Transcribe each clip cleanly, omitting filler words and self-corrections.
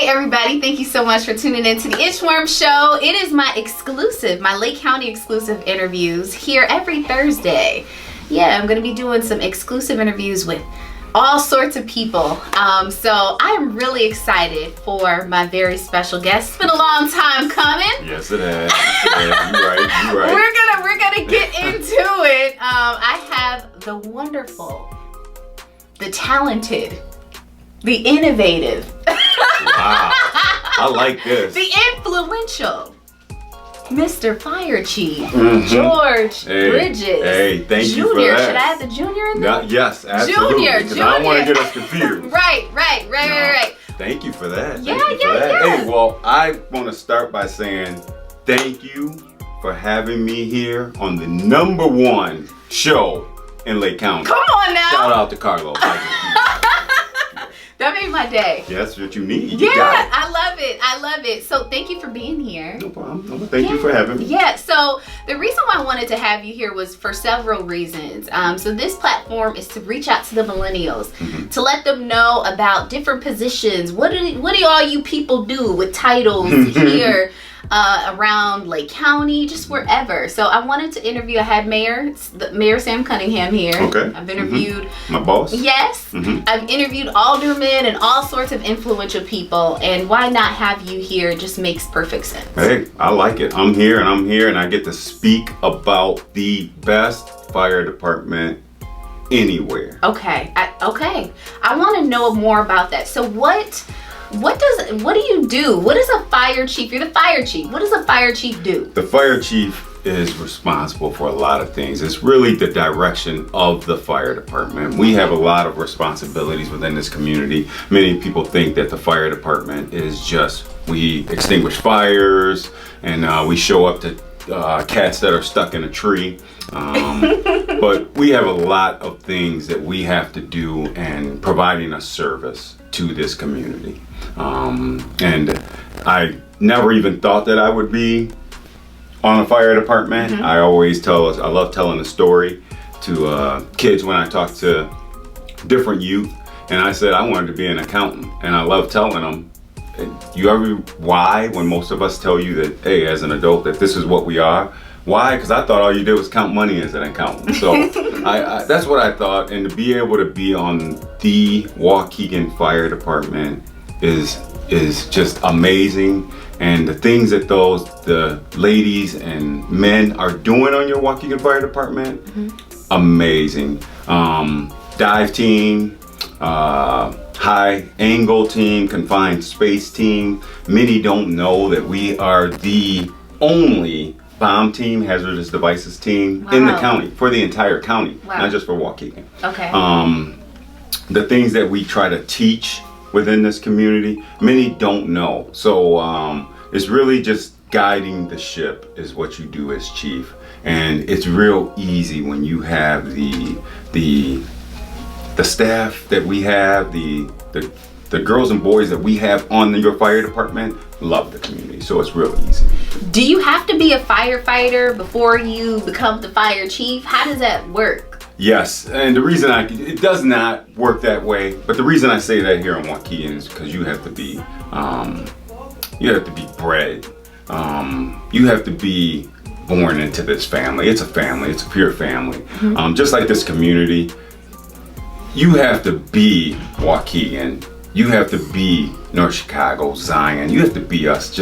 Hey everybody, thank you so much for tuning in to the Inchworm Show. It is my Lake County exclusive interviews here every Thursday. Yeah, I'm going to be doing some exclusive interviews with all sorts of people. So I am really excited for my very special guest. It's been a long time coming. Yes, it has. You're right. We're gonna get into it. I have the wonderful, the talented, the innovative. Wow, I like this. The influential Mr. Fire Chief, George Bridges. Hey, thank Junior. you for that. Should I have the junior in there? Yes, absolutely. Junior. Because I don't want to get us confused. Right. Thank you for that. Yeah. Hey, well, I want to start by saying thank you for having me here on the #1 show in Lake County. Come on now. Shout out to Carlos. That made my day. That's what you need. Yeah, You got it. I love it. So thank you for being here. No problem. Thank you for having me. Yeah, so the reason why I wanted to have you here was for several reasons. So this platform is to reach out to the millennials, to let them know about different positions. What do all you people do with titles here around Lake County, just wherever. So I wanted to interview, I had Mayor Sam Cunningham here. Okay. I've interviewed my boss. Yes. I've interviewed aldermen and all sorts of influential people, and why not have you here? It just makes perfect sense. Hey, I like it. I'm here and I get to speak about the best fire department anywhere. Okay. I want to know more about that. So what do you do? What is a fire chief? You're the fire chief. What does a fire chief do? The fire chief is responsible for a lot of things. It's really the direction of the fire department. We have a lot of responsibilities within this community. Many people think that the fire department is just, we extinguish fires and we show up to cats that are stuck in a tree. But we have a lot of things that we have to do in providing a service to this community. And I never even thought that I would be on a fire department. I always I love telling a story to kids when I talk to different youth. And I said I wanted to be an accountant. And I love telling them, why when most of us tell you that, hey, as an adult, that this is what we are. Why? Because I thought all you did was count money as an accountant. So that's what I thought. And to be able to be on the Waukegan Fire Department is just amazing. And the things that the ladies and men are doing on your Waukegan Fire Department, amazing. Dive team, high angle team, confined space team. Many don't know that we are the only bomb team, hazardous devices team in the county, for the entire county, not just for Waukegan. Okay. The things that we try to teach within this community, many don't know. So it's really just guiding the ship is what you do as chief. And it's real easy when you have the staff that we have, the girls and boys that we have on your fire department love the community, so it's real easy. Do you have to be a firefighter before you become the fire chief? How does that work? Yes, and the reason it does not work that way, but the reason I say that here in Waukegan is because you have to be bred. You have to be born into this family. It's a family. It's a pure family. Just like this community, you have to be Waukegan. You have to be North Chicago, Zion. You have to be us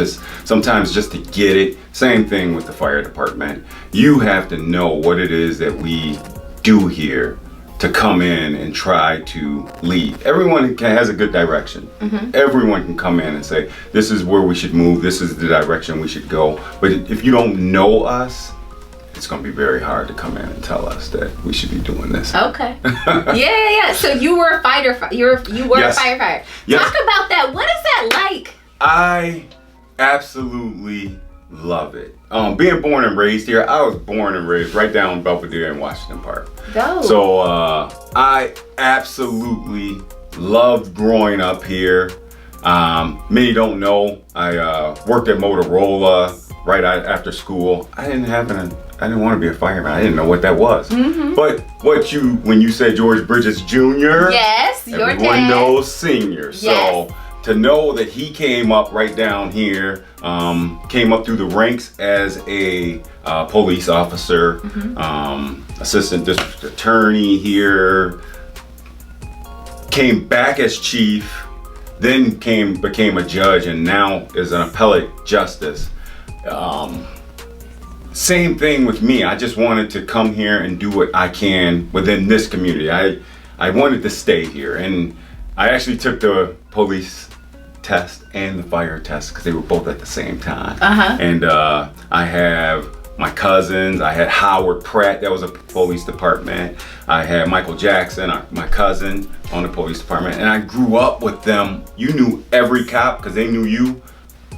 sometimes just to get it. Same thing with the fire department. You have to know what it is that we do here to come in and try to lead. Everyone has a good direction. Everyone can come in and say, this is where we should move. This is the direction we should go. But if you don't know us, it's going to be very hard to come in and tell us that we should be doing this. Okay. Yeah. So you were a fighter. You were a firefighter. Yes. Talk about that. What is that like? I absolutely love it. Being born and raised here, I was born and raised right down Belvedere in Washington Park. Dope. So I absolutely loved growing up here. Many don't know I worked at Motorola right after school. I didn't want to be a fireman. I didn't know what that was. But when you said George Bridges Jr., yes, your everyone dad knows senior. Yes. So to know that he came up right down here, came up through the ranks as a police officer, assistant district attorney here, came back as chief, then became a judge, and now is an appellate justice. Same thing with me. I just wanted to come here and do what I can within this community. I wanted to stay here, and I actually took the police test and the fire test because they were both at the same time. And I have my cousins. I had Howard Pratt, that was a police department. I had Michael Jackson, my cousin, on the police department, and I grew up with them. You knew every cop because they knew you.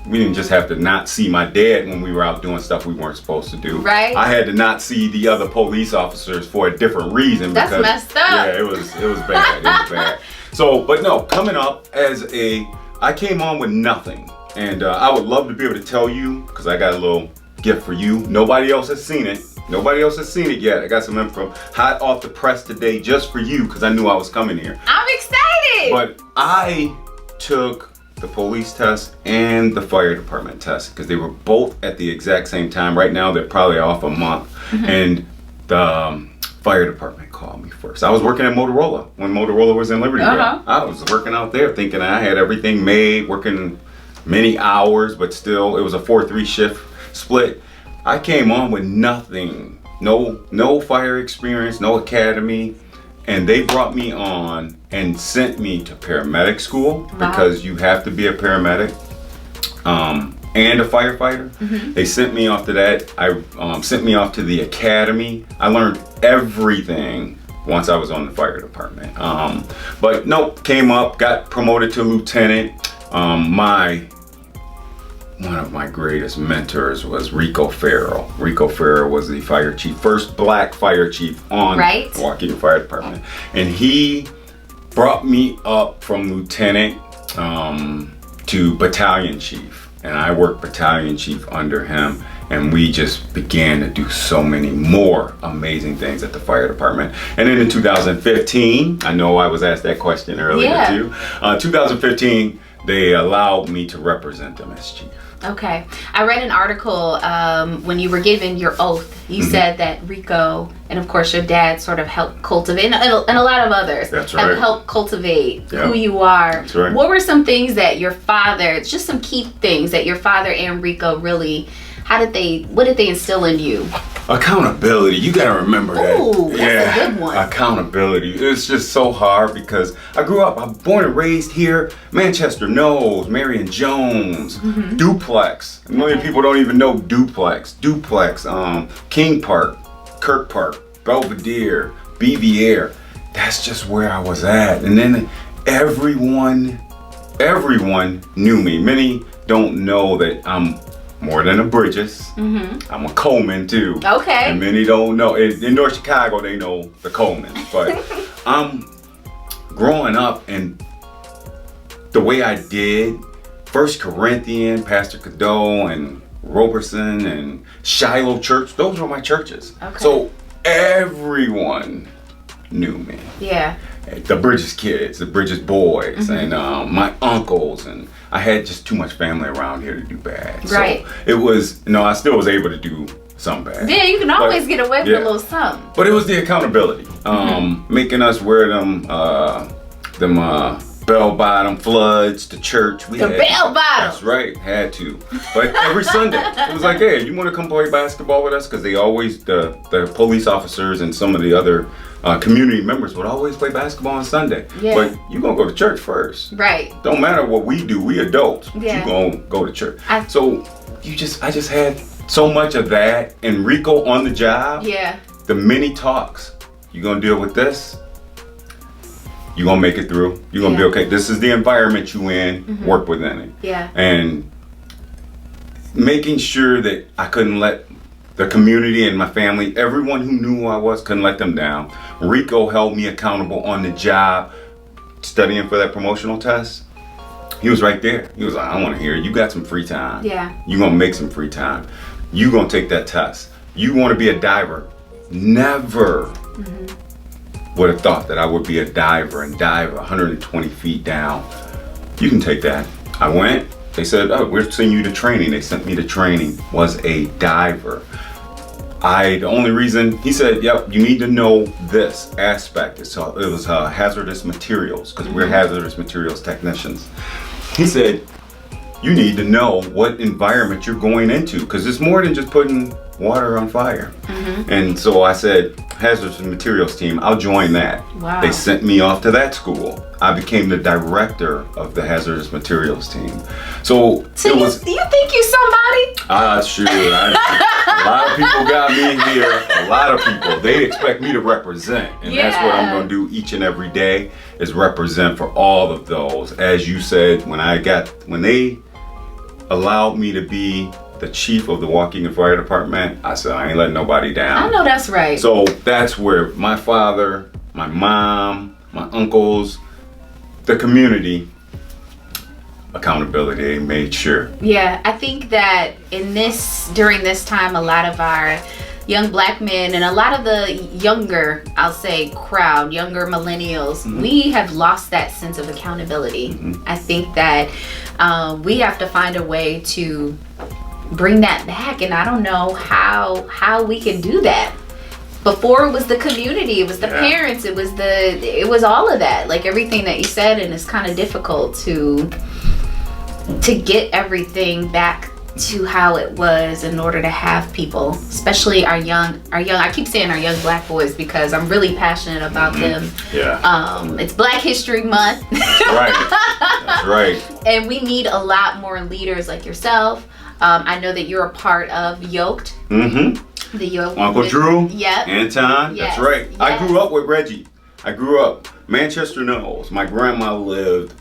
We didn't just have to not see my dad when we were out doing stuff we weren't supposed to do. Right. I had to not see the other police officers for a different reason. That's because, messed up. Yeah, it was bad. It was bad. So, but no, coming up I came on with nothing, and I would love to be able to tell you, because I got a little gift for you. Nobody else has seen it. Nobody else has seen it yet. I got some info hot off the press today just for you, because I knew I was coming here. I'm excited. But I took the police test and the fire department test because they were both at the exact same time. Right now, they're probably off a month. And the fire department called me first. I was working at Motorola when Motorola was in Libertyville. I was working out there thinking I had everything made, working many hours, but still it was a 4-3 shift split. I came on with nothing, no fire experience, no academy, and they brought me on and sent me to paramedic school because you have to be a paramedic and a firefighter. They sent me off to that. Sent me off to the academy. I learned everything once I was on the fire department. But no, came up, got promoted to lieutenant. One of my greatest mentors was Rico Farrell. Rico Farrell was the fire chief, first black fire chief on the Waukegan Fire Department. And he brought me up from lieutenant to battalion chief. And I worked battalion chief under him. And we just began to do so many more amazing things at the fire department. And then in 2015, I know I was asked that question earlier too. 2015, they allowed me to represent them as chief. Okay. I read an article when you were given your oath. You said that Rico and of course your dad sort of helped cultivate, and a lot of others have helped cultivate who you are. That's right. What were some things that your father, just some key things that your father and Rico really, what did they instill in you? Accountability. You gotta remember that. Ooh, that's a good one. Accountability. It's just so hard because I grew up, I'm born and raised here, Manchester Knowles, Marion Jones, Duplex. A million people don't even know Duplex. King Park, Kirk Park, Belvedere, BVR. That's just where I was at. And then everyone knew me. Many don't know that I'm more than a Bridges. I'm a Coleman too. Okay. And many don't know. In North Chicago, they know the Colemans. But I'm growing up and the way I did, First Corinthian, Pastor Cadeau and Roberson and Shiloh Church, those were my churches. Okay. So everyone knew me. Yeah. The Bridges kids, the Bridges boys, and my uncles, and I had just too much family around here to do bad. Right. So it was, I still was able to do some bad. Yeah, you can always get away with a little something. But it was the accountability, making us wear them bell-bottom floods to church. Bell-bottom. That's right, had to. But every Sunday, it was like, hey, you want to come play basketball with us? Because they always, the police officers and some of the other community members would always play basketball on Sunday. Yeah. But you're going to go to church first. Right. Don't matter what we do, we adults. But Yeah. you're going to go to church. I just had so much of that. And Rico on the job, the many talks. You're going to deal with this. You're going to make it through. You're going to be okay. This is the environment you in. Work within it. Yeah. And making sure that I couldn't let the community and my family, everyone who knew who I was, couldn't let them down. Rico held me accountable on the job, studying for that promotional test. He was right there. He was like, I want to hear it. You got some free time. Yeah. You're going to make some free time. You're going to take that test. You want to be a diver. Never would have thought that I would be a diver and dive 120 feet down you can take that. I went. They said, oh, we're sending you to training. They sent me to training. Was a diver. The only reason, he said, yep, you need to know this aspect. So it was hazardous materials, because we're hazardous materials technicians. He said, you need to know what environment you're going into, because it's more than just putting water on fire. And so I said, hazardous materials team, I'll join that. Wow. They sent me off to that school. I became the director of the hazardous materials team. So you think you somebody? Shoot, a lot of people got me here. A lot of people. They expect me to represent, and that's what I'm going to do each and every day, is represent for all of those. As you said, when they allowed me to be the chief of the Waukegan Fire Department, I said, I ain't letting nobody down. I know that's right. So that's where my father, my mom, my uncles, the community, accountability, they made sure. Yeah, I think that during this time, a lot of our young black men and a lot of the younger, I'll say, crowd, younger millennials, we have lost that sense of accountability. I think that we have to find a way to bring that back, and I don't know how we can do that. Before, it was the community, it was the parents, it was all of that, like everything that you said, and it's kind of difficult to get everything back to how it was in order to have people, especially our young, I keep saying our young black boys, because I'm really passionate about them. It's Black History Month. That's right. That's right. And we need a lot more leaders like yourself. I know that you're a part of Yoked. The Yoked. Uncle Drew. Yep. Anton. Yes. That's right. Yes. I grew up with Reggie. I grew up Manchester Knolls. My grandma lived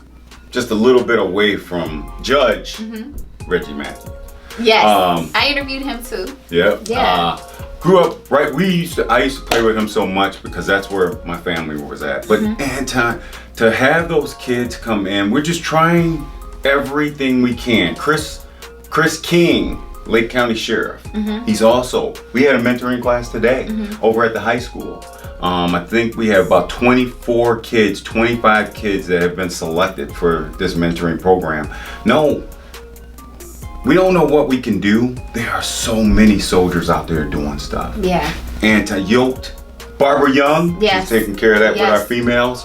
just a little bit away from Judge Reggie Matthews. Yes. I interviewed him too. Yep. Yeah. Grew up right. I used to play with him so much because that's where my family was at. But Anton, to have those kids come in, we're just trying everything we can. Chris King, Lake County Sheriff. He's also, we had a mentoring class today over at the high school. I think we have about 25 kids that have been selected for this mentoring program. No, we don't know what we can do. There are so many soldiers out there doing stuff. Yeah. Anti-yoked. Barbara Young, yes. She's taking care of that with Yes. our females.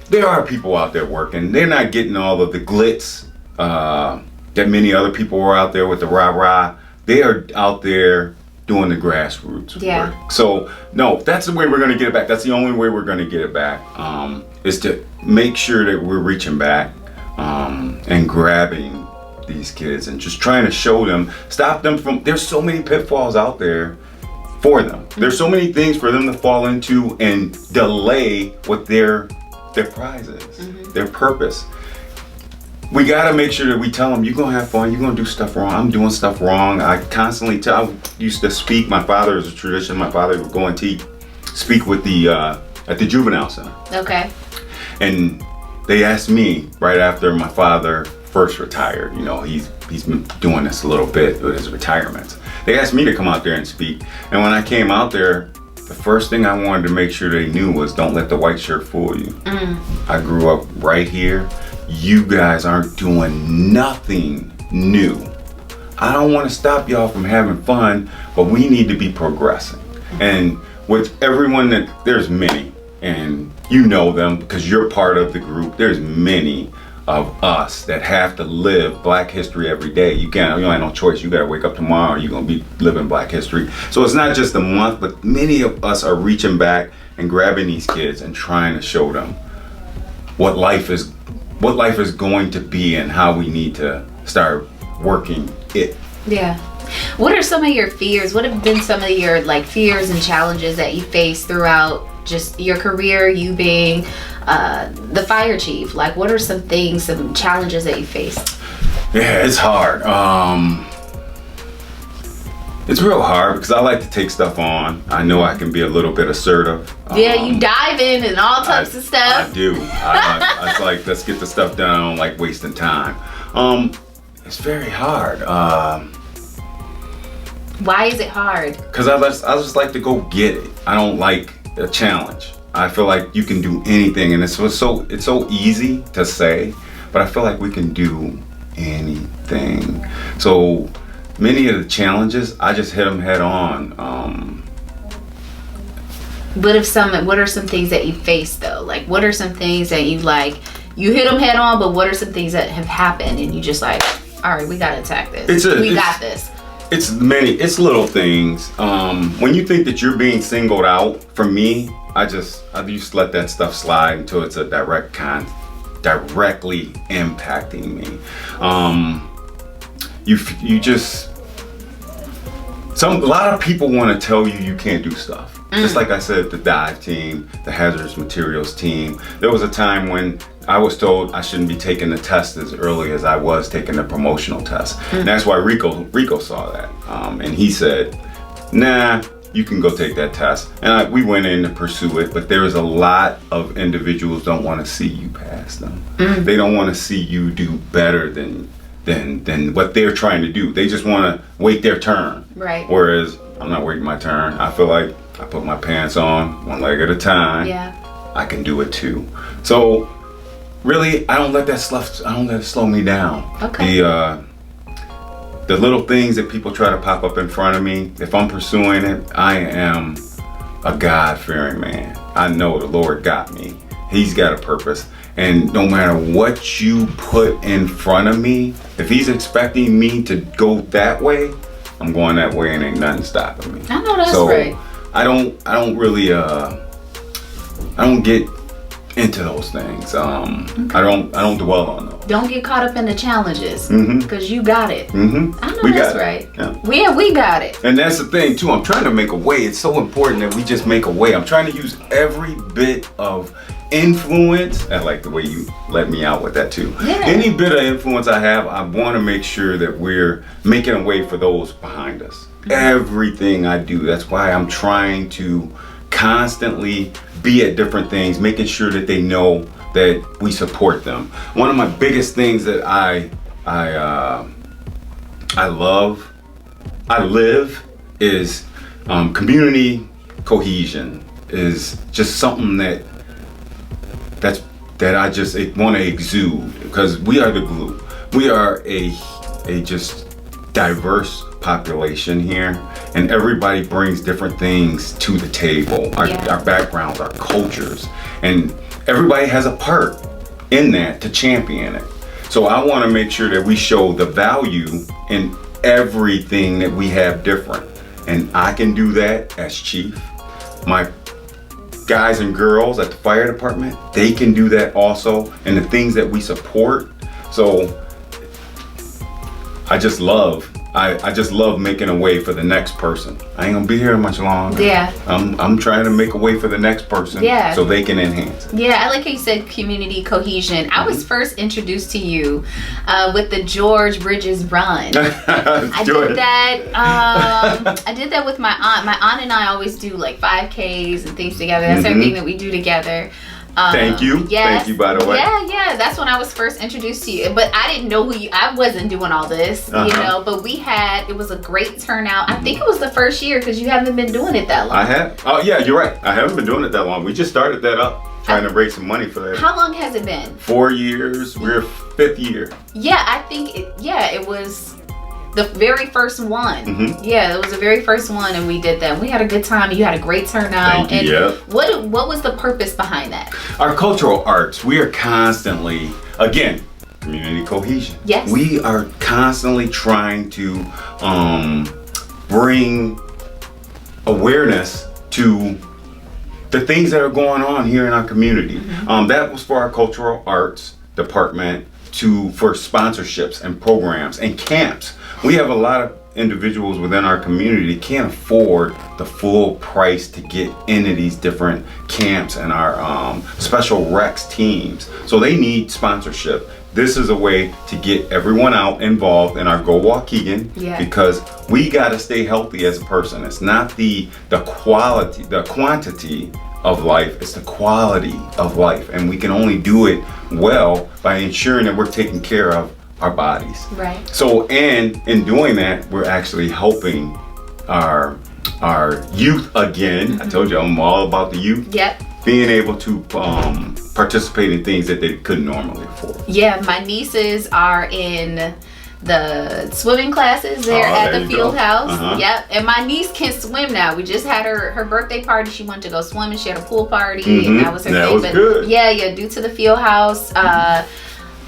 There are people out there working. They're not getting all of the glitz that many other people are out there with the rah-rah. They are out there doing the grassroots work. So, no, that's the way we're going to get it back. That's the only way we're going to get it back, is to make sure that we're reaching back and grabbing these kids and just trying to show them, stop them from, there's so many pitfalls out there for them. There's so many things for them to fall into and delay what their prize is, their purpose. We gotta make sure that we tell them, you're gonna have fun, you're gonna do stuff wrong, I'm doing stuff wrong. I constantly I used to speak, my father is a tradition, my father would go and speak with at the juvenile center. Okay. And they asked me right after my father first retired, he's been doing this a little bit with his retirements. They asked me to come out there and speak. And when I came out there, the first thing I wanted to make sure they knew was, don't let the white shirt fool you. I grew up right here. You guys aren't doing nothing new. I don't want to stop y'all from having fun, but we need to be progressing. And with everyone there's many, and you know them because you're part of the group, there's many of us that have to live Black history every day. You ain't no choice. You gotta wake up tomorrow, you're gonna be living Black history. So it's not just a month, but many of us are reaching back and grabbing these kids and trying to show them what life is going to be and how we need to start working it. Yeah. What are some of your fears? What have been some of your fears and challenges that you face throughout just your career, you being the fire chief? What are some challenges that you faced? Yeah, it's hard. It's real hard because I like to take stuff on. I know I can be a little bit assertive. Yeah, you dive in and all types of stuff. I do. It's like, let's get the stuff done. I don't like wasting time. It's very hard. Why is it hard? Because I just like to go get it. I don't like a challenge. I feel like you can do anything, and it's so easy to say, but but I feel like we can do anything. So many of the challenges, I just hit them head on. What are some things that you face though? Like, what are some things that you hit them head on, but what are some things that have happened and you just like, all right, we gotta attack this. We got this. It's little things. When you think that you're being singled out, for me, I just let that stuff slide until it's a directly impacting me. A lot of people want to tell you can't do stuff. Just like I said, the dive team, the hazardous materials team. There was a time when I was told I shouldn't be taking the test as early as I was taking the promotional test. And that's why Rico saw that. And he said, nah, you can go take that test. And we went in to pursue it, but there was a lot of individuals don't want to see you pass them. They don't want to see you do better than what they're trying to do. They just want to wait their turn. Right. Whereas I'm not waiting my turn. I feel like I put my pants on one leg at a time. Yeah. I can do it too. So really, I don't let it slow me down. Okay. The little things that people try to pop up in front of me, if I'm pursuing it, I am a God-fearing man. I know the Lord got me. He's got a purpose. And no matter what you put in front of me, if he's expecting me to go that way, I'm going that way and ain't nothing stopping me. I know that's right. I don't really I don't get into those things. Okay. I don't dwell on those. Don't get caught up in the challenges because you got it. I know that's right. Yeah. We got it. And that's the thing too. I'm trying to make a way. It's so important that we just make a way. I'm trying to use every bit of influence. I like the way you let me out with that too. Yeah. Any bit of influence I have, I want to make sure that we're making a way for those behind us. Everything I do. That's why I'm trying to constantly be at different things, making sure that they know that we support them. One of my biggest things that I live is community cohesion. Is just something that I just want to exude, because we are the glue. We are a just diverse population here, and everybody brings different things to the table. Our backgrounds, our cultures, and everybody has a part in that to champion it. So I want to make sure that we show the value in everything that we have different, and I can do that as chief. My guys and girls at the fire department, they can do that also, and the things that we support. So I just love making a way for the next person. I ain't gonna be here much longer. Yeah. I'm trying to make a way for the next person, so they can enhance it. Yeah, I like how you said community cohesion. I was first introduced to you with the George Bridges Run. I did that with my aunt. My aunt and I always do like 5Ks and things together. That's everything that we do together. Thank you. Yes. Thank you, by the way. Yeah. That's when I was first introduced to you. But I didn't know I wasn't doing all this, you know. But it was a great turnout. I think it was the first year because you haven't been doing it that long. I have. Oh, yeah, you're right. I haven't been doing it that long. We just started that up, trying to raise some money for that. How long has it been? 4 years. We're 5th year. Yeah, I think it was the very first one. Yeah, it was the very first one, and we did that. We had a good time. You had a great turnout. Thank you. And what was the purpose behind that? Our cultural arts, we are constantly, again, community cohesion. Yes. We are constantly trying to bring awareness to the things that are going on here in our community. That was for our cultural arts department for sponsorships and programs and camps. We have a lot of individuals within our community that can't afford the full price to get into these different camps and our special Rex teams. So they need sponsorship. This is a way to get everyone out involved in our Go Waukegan, because we got to stay healthy as a person. It's not the quantity of life, it's the quality of life, and we can only do it well by ensuring that we're taking care of our bodies. Right. So, and in doing that, we're actually helping our youth again. I told you I'm all about the youth. Yep. being able to participate in things that they couldn't normally afford. Yeah, my nieces are in the swimming classes there at the field house. Yep, and my niece can swim now. We just had her birthday party. She wanted to go swimming. She had a pool party, and that was her thing. Was good. Yeah, due to the field house.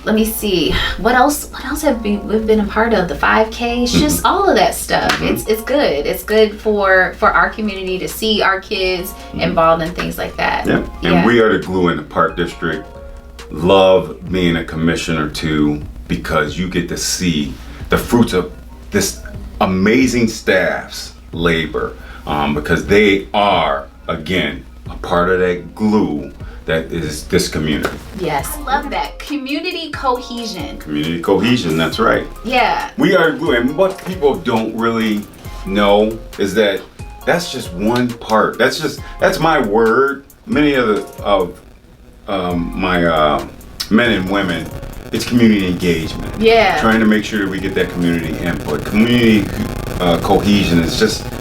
Let me see. What else have we've been a part of? The 5Ks, just all of that stuff. It's good. It's good for our community to see our kids involved in things like that. Yeah. And we are the glue in the park district. Love being a commissioner too, because you get to see the fruits of this amazing staff's labor, because they are, again, a part of that glue that is this community. Yes, I love that. Community cohesion. Community cohesion, that's right. Yeah. We are glue, and what people don't really know is that that's just one part. That's my word. Many of my men and women, it's community engagement. Yeah. Trying to make sure that we get that community input. Community cohesion is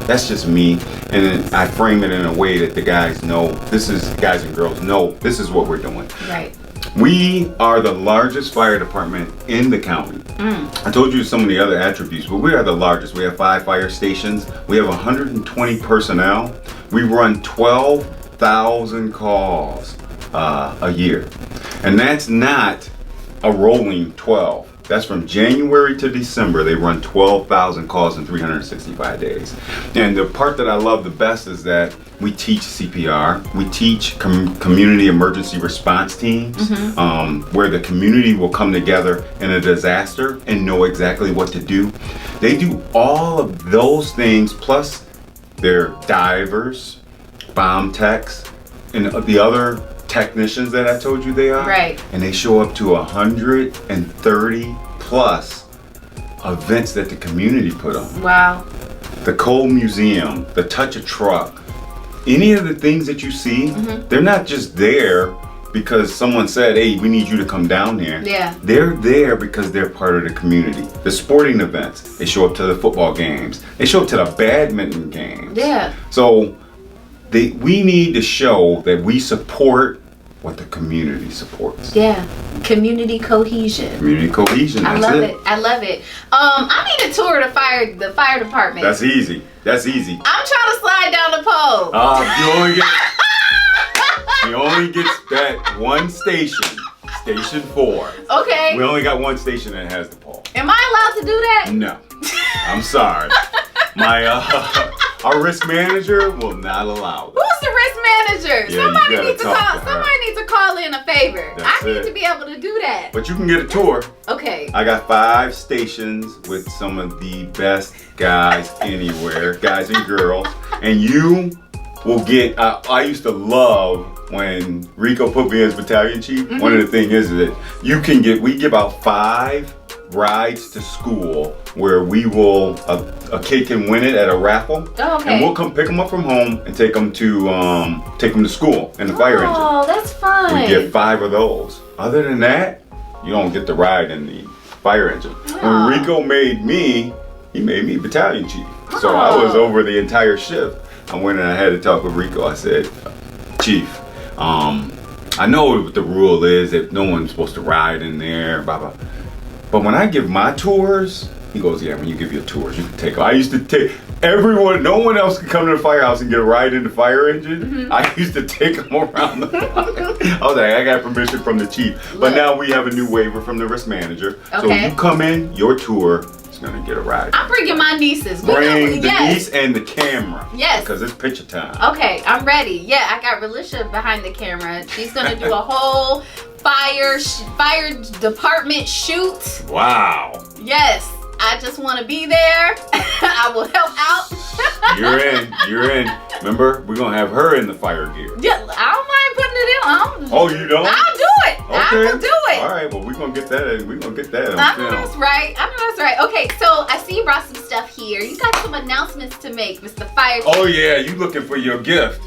that's just me, and then I frame it in a way that the guys and girls know this is what we're doing. Right. We are the largest fire department in the county. I told you some of the other attributes, but we are the largest. We have 5 fire stations. We have 120 personnel. We run 12,000 calls a year, and that's not a rolling 12. That's from January to December. They run 12,000 calls in 365 days. And the part that I love the best is that we teach CPR. We teach community emergency response teams, where the community will come together in a disaster and know exactly what to do. They do all of those things, plus they're divers, bomb techs, and the other technicians that I told you they are. Right. And they show up to 130 plus events that the community put on. Wow. The Coal Museum, the Touch a Truck, any of the things that you see, they're not just there because someone said, hey, we need you to come down here. Yeah. They're there because they're part of the community. The sporting events, they show up to the football games. They show up to the badminton games. Yeah. So we need to show that we support what the community supports. Yeah, community cohesion. Community cohesion. I love it. I love it. I need a tour of the fire department. That's easy. I'm trying to slide down the pole. You only get that one station. Station 4. Okay. We only got one station that has the pole. Am I allowed to do that? No. I'm sorry. Our risk manager will not allow it. Who's the risk manager? Yeah, somebody needs to call in a favor. I need to be able to do that. But you can get a tour. Okay. I got 5 stations with some of the best guys anywhere, guys and girls. And you will get, I used to love when Rico put me as battalion chief. One of the things is that we give out 5 rides to school where we will, a kid can win it at a raffle. Oh, okay. And we'll come pick them up from home and take them to school in the fire engine. Oh, that's fun. We get 5 of those. Other than that, you don't get the ride in the fire engine. Oh. When Rico made me, he made me battalion chief. So I was over the entire shift. I went and I had to talk with Rico. I said, Chief, I know what the rule is that no one's supposed to ride in there, blah, blah. But when I give my tours, he goes, yeah, when you give your tours, you can take them. I used to take everyone, no one else could come to the firehouse and get a ride in the fire engine. I used to take them around the fire. I was like, I got permission from the chief. But now we have a new waiver from the risk manager. Okay. So you come in, your tour is going to get a ride. I'm bringing my nieces. Bring the niece and the camera. Yes. Because it's picture time. Okay, I'm ready. Yeah, I got Relisha behind the camera. She's going to do a whole fire department shoot. Wow. Yes, I just want to be there. I will help out. You're in. Remember, we're going to have her in the fire gear. Yeah, I don't mind putting it in. Oh, you don't? I'll do it. Okay. I will do it. All right, well, we're going to get that. We're going to get that. I know that's right. Okay, so I see you brought some stuff here. You got some announcements to make, Mr. Fire Chief. Oh, yeah, you looking for your gift.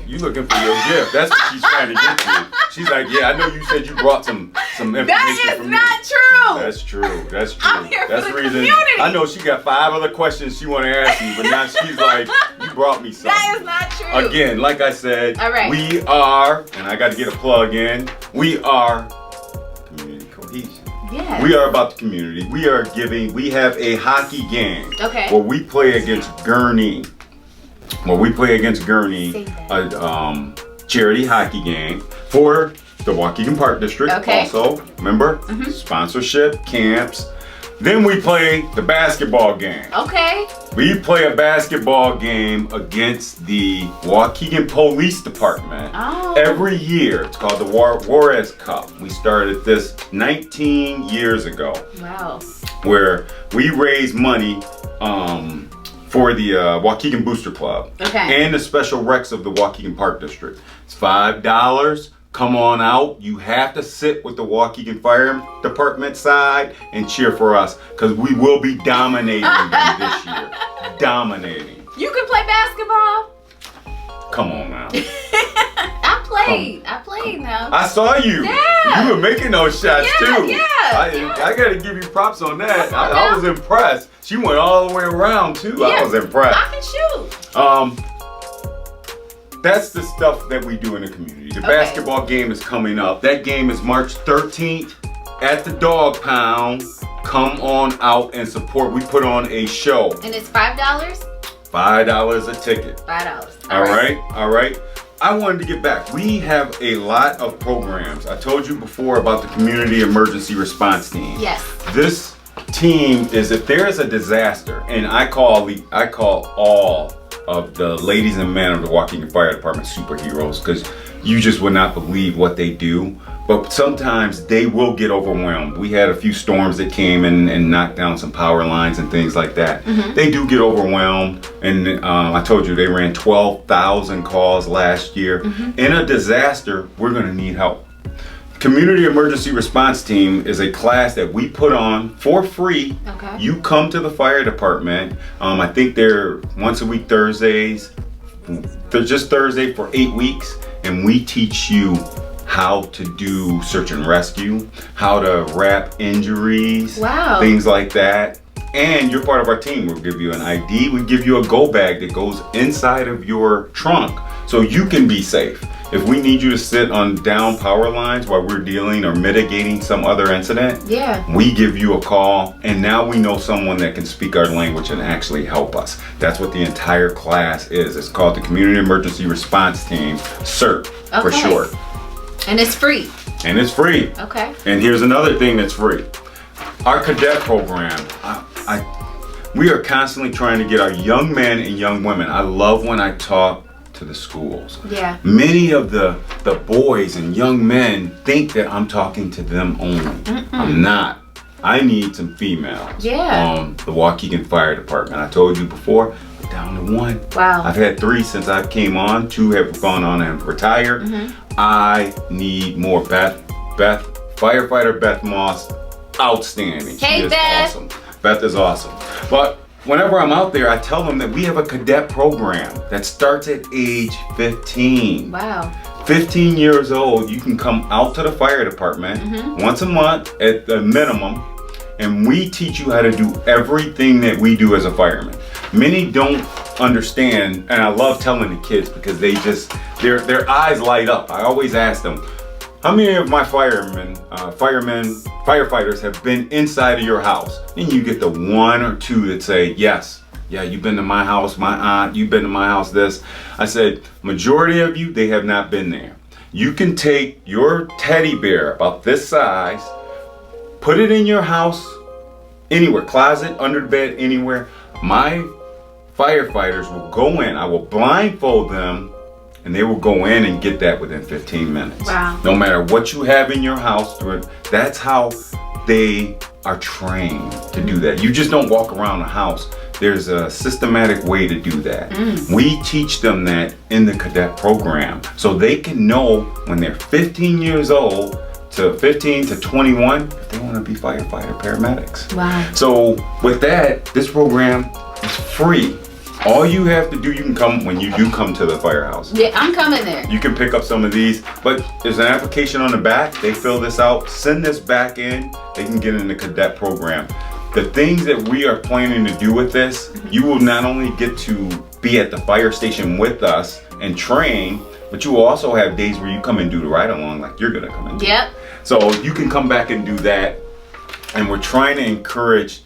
That's what she's trying to get to. She's like, yeah, I know you said you brought some some information That is from not me. true. That's true. That's true. I'm here That's for the reason. community. I know she got 5 other questions she want to ask you, but now she's like, you brought me something. That is not true. Again, like I said, All right. we are, and I got to get a plug in, we are community cohesion. Yeah. We are about the community. We have a hockey game. Okay. Where we play against Gurney. Say that. A charity hockey game for the Waukegan Park District. Okay. Also, remember, sponsorship, camps. Then we play the basketball game. Okay. We play a basketball game against the Waukegan Police Department every year. It's called the Juarez Cup. We started this 19 years ago. Wow. Where we raise money for the Waukegan Booster Club. Okay. And the special recs of the Waukegan Park District. It's $5. Come on out. You have to sit with the Waukegan Fire Department side and cheer for us because we will be dominating them this year. Dominating. You can play basketball. Come on now. I played now. I saw you. Yeah. You were making those shots too. Yeah. I got to give you props on that. Come on I now. was impressed. She went all the way around too. Yeah. I was impressed. I can shoot. That's the stuff that we do in the community. The Okay. basketball game is coming up. That game is March 13th at the Dog Pound. Come on out and support. We put on a show. And it's $5? $5 a ticket. $5. All right. I wanted to get back. We have a lot of programs. I told you before about the Community Emergency Response Team. Yes. This team is if there is a disaster, and I call all of the ladies and men of the Waukegan Fire Department superheroes because you just would not believe what they do. But sometimes they will get overwhelmed. We had a few storms that came and knocked down some power lines and things like that. They do get overwhelmed. And I told you they ran 12,000 calls last year. In a disaster, we're going to need help. Community Emergency Response Team is a class that we put on for free. Okay. You come to the fire department. I think they're once a week Thursdays. They're just Thursday for 8 weeks. And we teach you how to do search and rescue, how to wrap injuries, things like that. And you're part of our team. We'll give you an ID. We give you a go bag that goes inside of your trunk so you can be safe. If we need you to sit on down power lines while we're dealing or mitigating some other incident, we give you a call, and now we know someone that can speak our language and actually help us. That's what the entire class is. It's called the Community Emergency Response Team, CERT for short. And it's free. And it's free. Okay. And here's another thing that's free. Our cadet program. We are constantly trying to get our young men and young women. I love when I talk to the schools. Yeah. Many of the boys and young men think that I'm talking to them only. I'm not. I need some females on the Waukegan Fire Department. I told you before, we're down to 1. Wow. I've had 3 since I came on. 2 have gone on and retired. I need more. Firefighter Beth Moss, outstanding. Hey, she is Beth. awesome. Beth is awesome. But whenever I'm out there, I tell them that we have a cadet program that starts at age 15. Wow. 15 years old, you can come out to the fire department once a month at the minimum, and we teach you how to do everything that we do as a fireman. Many don't understand, and I love telling the kids because they just, their eyes light up. I always ask them, how many of my firefighters have been inside of your house? And you get the 1 or 2 that say, yes. Yeah, you've been to my house, my aunt, you've been to my house, this. I said, majority of you, they have not been there. You can take your teddy bear about this size, put it in your house, anywhere, closet, under the bed, anywhere. My firefighters will go in, I will blindfold them, and they will go in and get that within 15 minutes. Wow. No matter what you have in your house, that's how they are trained to do that. You just don't walk around the house. There's a systematic way to do that. We teach them that in the cadet program so they can know when they're 15 years old to 15 to 21 if they want to be firefighter paramedics. Wow. So with that, this program is free. All you have to do, you can come when you do come to the firehouse. Yeah, I'm coming there. You can pick up some of these, but there's an application on the back. They fill this out, send this back in. They can get in the cadet program. The things that we are planning to do with this, you will not only get to be at the fire station with us and train, but you will also have days where you come and do the ride along like you're gonna come and do. Yep. So you can come back and do that. And we're trying to encourage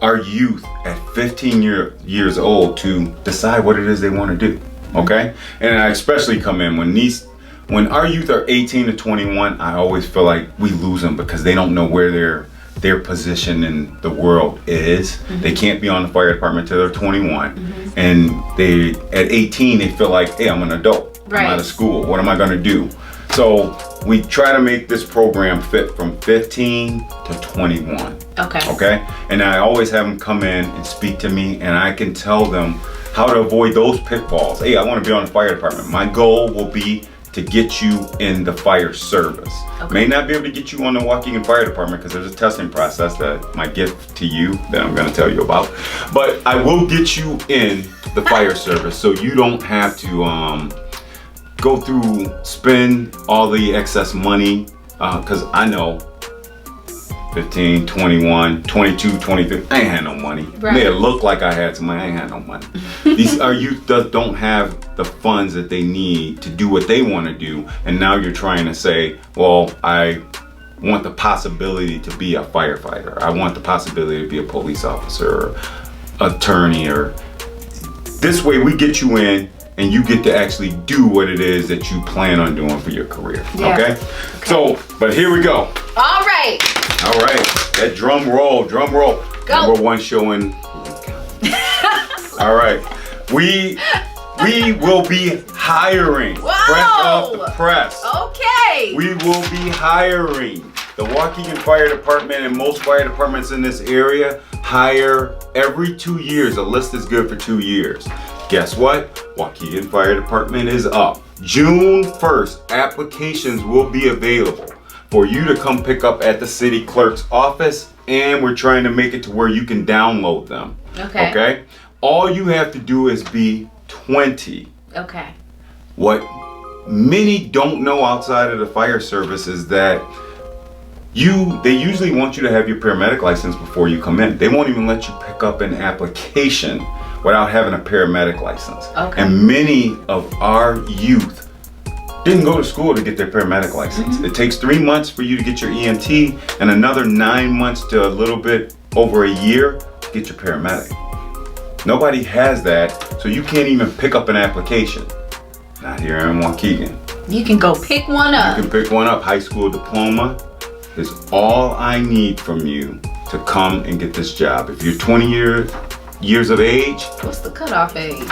our youth at 15 years old to decide what it is they want to do. Okay? And I especially come in when our youth are 18 to 21, I always feel like we lose them because they don't know where their position in the world is. They can't be on the fire department till they're 21. And they at 18 they feel like, hey, I'm an adult. Right. I'm out of school. What am I gonna do? So we try to make this program fit from 15 to 21. Okay? And I always have them come in and speak to me, and I can tell them how to avoid those pitfalls. Hey, I want to be on the fire department. My goal will be to get you in the fire service. May not be able to get you on the Waukegan Fire Department because there's a testing process that might get to you that I'm going to tell you about. But I will get you in the fire service so you don't have to go through, spend all the excess money, because I know 15, 21, 22, 23, I ain't had no money. Right. May have looked like I had some money, I ain't had no money. Our youth don't have the funds that they need to do what they want to do, and now you're trying to say, well, I want the possibility to be a firefighter. I want the possibility to be a police officer or attorney, or this way we get you in and you get to actually do what it is that you plan on doing for your career. Yeah. Okay? So, but here we go. All right. All right. That drum roll. Go. Number one showing. All right. We will be hiring. Whoa. Fresh off the press. Okay. We will be hiring. The Waukegan Fire Department and most fire departments in this area hire every 2 years. A list is good for 2 years. Guess what? Waukegan Fire Department is up. June 1st, applications will be available for you to come pick up at the city clerk's office, and we're trying to make it to where you can download them. Okay? All you have to do is be 20. Okay. What many don't know outside of the fire service is that they usually want you to have your paramedic license before you come in. They won't even let you pick up an application without having a paramedic license. Okay. And many of our youth didn't go to school to get their paramedic license. It takes 3 months for you to get your EMT and another 9 months to a little bit over a year to get your paramedic. Nobody has that, so you can't even pick up an application. Not here in Waukegan. You can go pick one up. You can pick one up. High school diploma is all I need from you to come and get this job. If you're 20 years of age. What's the cutoff age?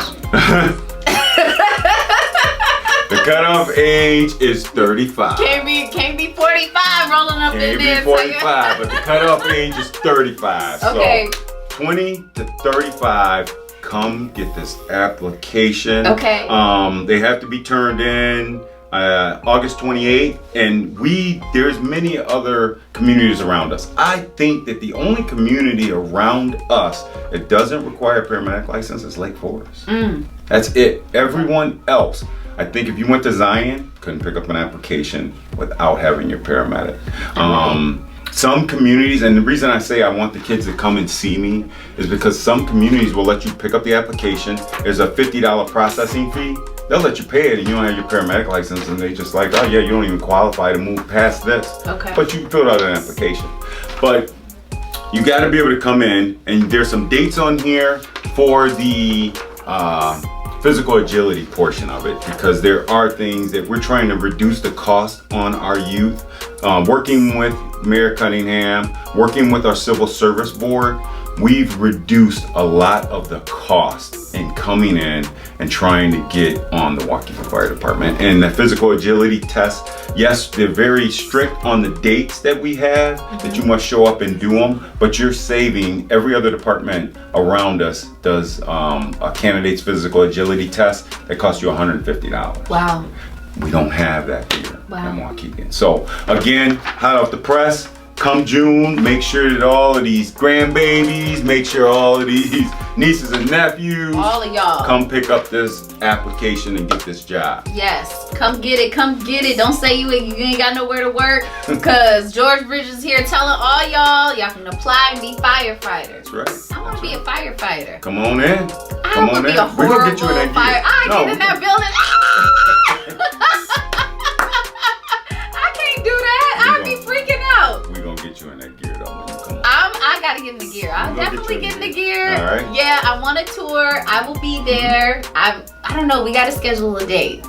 The cutoff age is 35. Can't be 45 rolling up in there. Can't be 45, but the cutoff age is 35. Okay. So 20 to 35, come get this application. Okay. They have to be turned in August 28th, and there's many other communities around us. I think that the only community around us that doesn't require a paramedic license is Lake Forest. That's it. Everyone else, I think if you went to Zion, couldn't pick up an application without having your paramedic. Some communities, and the reason I say I want the kids to come and see me is because some communities will let you pick up the application. There's a $50 processing fee. They'll let you pay it and you don't have your paramedic license, and they just like, oh yeah, you don't even qualify to move past this. Okay. But you filled out an application. But you got to be able to come in, and there's some dates on here for the physical agility portion of it, because there are things that we're trying to reduce the cost on our youth. Working with Mayor Cunningham, working with our civil service board, we've reduced a lot of the cost in coming in and trying to get on the Waukegan Fire Department. And the physical agility test, yes, they're very strict on the dates that we have, that you must show up and do them, but you're saving. Every other department around us does a candidate's physical agility test that costs you $150. Wow. We don't have that here in Wow. Waukegan. So again, hot off the press, come June, make sure that all of these grandbabies, make sure all of these nieces and nephews. All of y'all. Come pick up this application and get this job. Yes, come get it, come get it. Don't say you ain't got nowhere to work, because George Bridges is here telling all y'all can apply and be firefighters. That's right. I want to be a firefighter. Come on in. I would be a horrible fire. Get in that building. I can't do that. I'd be freaking out. We're gonna get you in that gear though when you come on. I gotta get in the gear. I'll definitely get in the gear. All right. Yeah, I want a tour. I will be there. I don't know. We gotta schedule a date.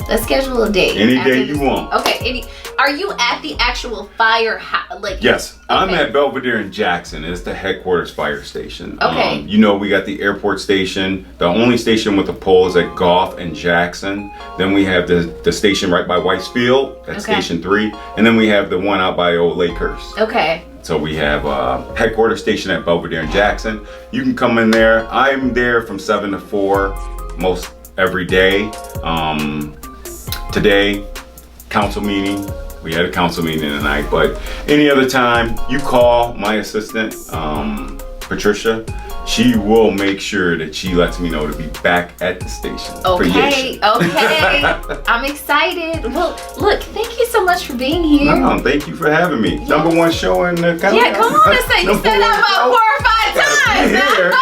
Let's schedule a date. Any day you want. Okay. Are you at the actual firehouse? Yes, okay. I'm at Belvedere in Jackson. It's the headquarters fire station. Okay. You know, we got the airport station. The only station with a pole is at Goff and Jackson. Then we have the station right by White's Field. That's Station 3. And then we have the one out by Old Lakehurst. Okay. So we have headquarters station at Belvedere in Jackson. You can come in there. I'm there from 7 to 4 most every day. Today, council meeting. We had a council meeting tonight, but any other time you call my assistant, Patricia, she will make sure that she lets me know to be back at the station. Okay. I'm excited. Well, look, thank you so much for being here. No, thank you for having me. Yes. Number one show in the country. Yeah, come on and say you said that about 4 or 5 times.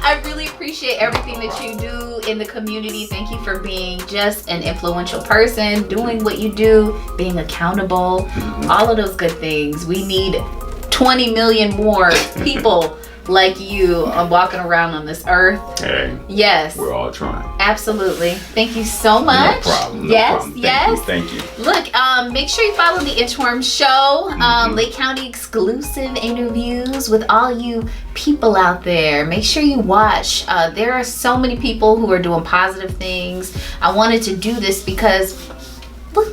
I really appreciate everything that you do in the community. Thank you for being just an influential person, doing what you do, being accountable, all of those good things. We need 20 million more people like you walking around on this earth. Hey. Yes. We're all trying. Absolutely. Thank you so much. No problem. Yes. Thank you. Look, make sure you follow the Inchworm Show. Lake County exclusive interviews with all you people out there. Make sure you watch. There are so many people who are doing positive things. I wanted to do this because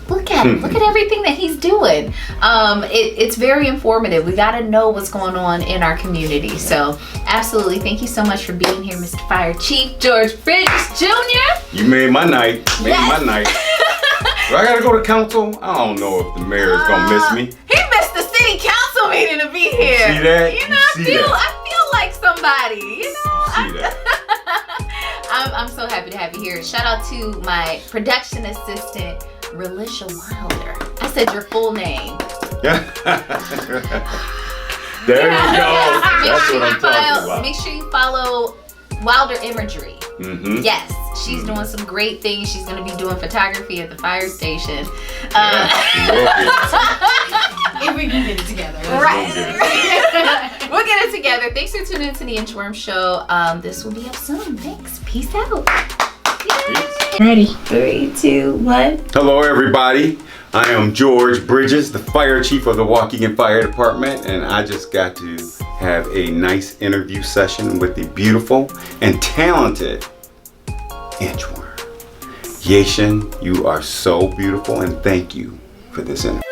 look at him. Look at everything that he's doing. It's very informative. We got to know what's going on in our community. So absolutely, thank you so much for being here, Mr. Fire Chief George Bridges Jr. You made my night. Do I gotta go to council? I don't know if the mayor is gonna miss me. He missed the city council meeting to be here. See that? You know, I feel like somebody. You know, See that? I'm so happy to have you here. Shout out to my production assistant, Relisha Wilder. I said your full name. There you go. That's what I'm talking about. Make sure you follow Wilder Imagery. Yes, she's doing some great things. She's going to be doing photography at the fire station. If we can get it together. Right. We'll get it together. Thanks for tuning into the Inchworm Show. This will be up soon. Thanks. Peace out. Peace. Ready. 3, 2, 1. Hello, everybody. I am George Bridges, the fire chief of the Waukegan Fire Department, and I just got to have a nice interview session with the beautiful and talented Inchworm. Yashin, you are so beautiful, and thank you for this interview.